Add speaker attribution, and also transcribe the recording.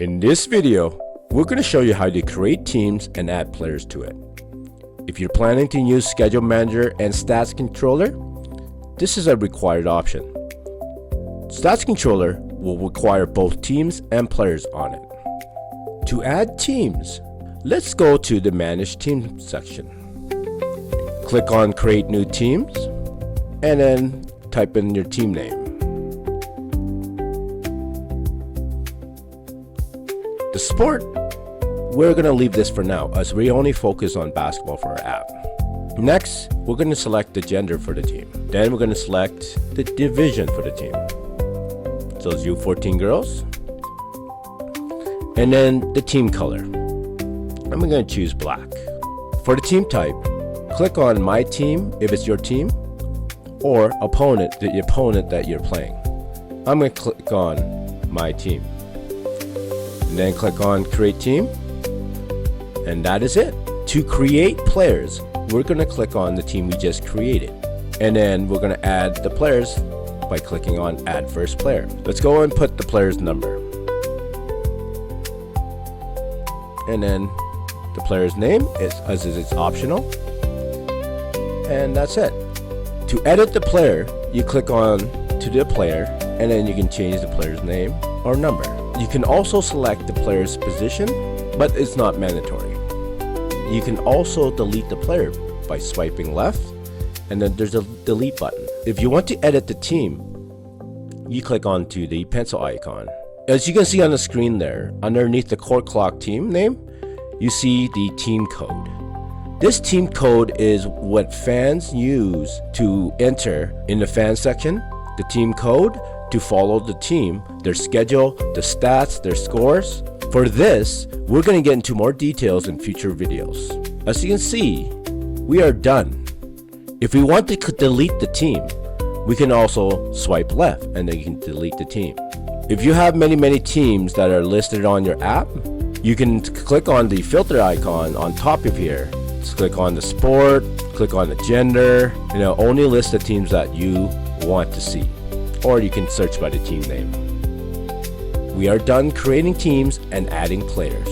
Speaker 1: In this video, we're going to show you how to create teams and add players to it. If you're planning to use Schedule Manager and Stats Controller, this is a required option. Stats Controller will require both teams and players on it. To add teams, let's go to the Manage Teams section. Click on Create New Teams, and then type in your team name. The sport, we're going to leave this for now as we only focus on basketball for our app. Next, we're going to select the gender for the team. Then we're going to select the division for the team. So it's U14 girls. And then the team color. I'm going to choose black. For the team type, click on My Team if it's your team, or Opponent, the opponent that you're playing. I'm going to click on My Team. And then click on Create Team. And that is it. To create players, we're going to click on the team we just created. And then we're going to add the players by clicking on Add First Player. Let's go and put the player's number. And then the player's name is optional. And that's it. To edit the player, you click on to the player, and then you can change the player's name or number. You can also select the player's position, but it's not mandatory. You can also delete the player by swiping left, and then there's a delete button. If you want to edit the team, you click onto the pencil icon. As you can see on the screen there, underneath the CourtClok team name, you see the team code. This team code is what fans use to enter in the fan section, the team code to follow the team, their schedule, the stats, their scores. For this, we're going to get into more details in future videos. As you can see, we are done. If we want to delete the team, we can also swipe left and then you can delete the team. If you have many teams that are listed on your app, you can click on the filter icon on top of here. Just click on the sport, click on the gender, and it'll only list the teams that you want to see. Or you can search by the team name. We are done creating teams and adding players.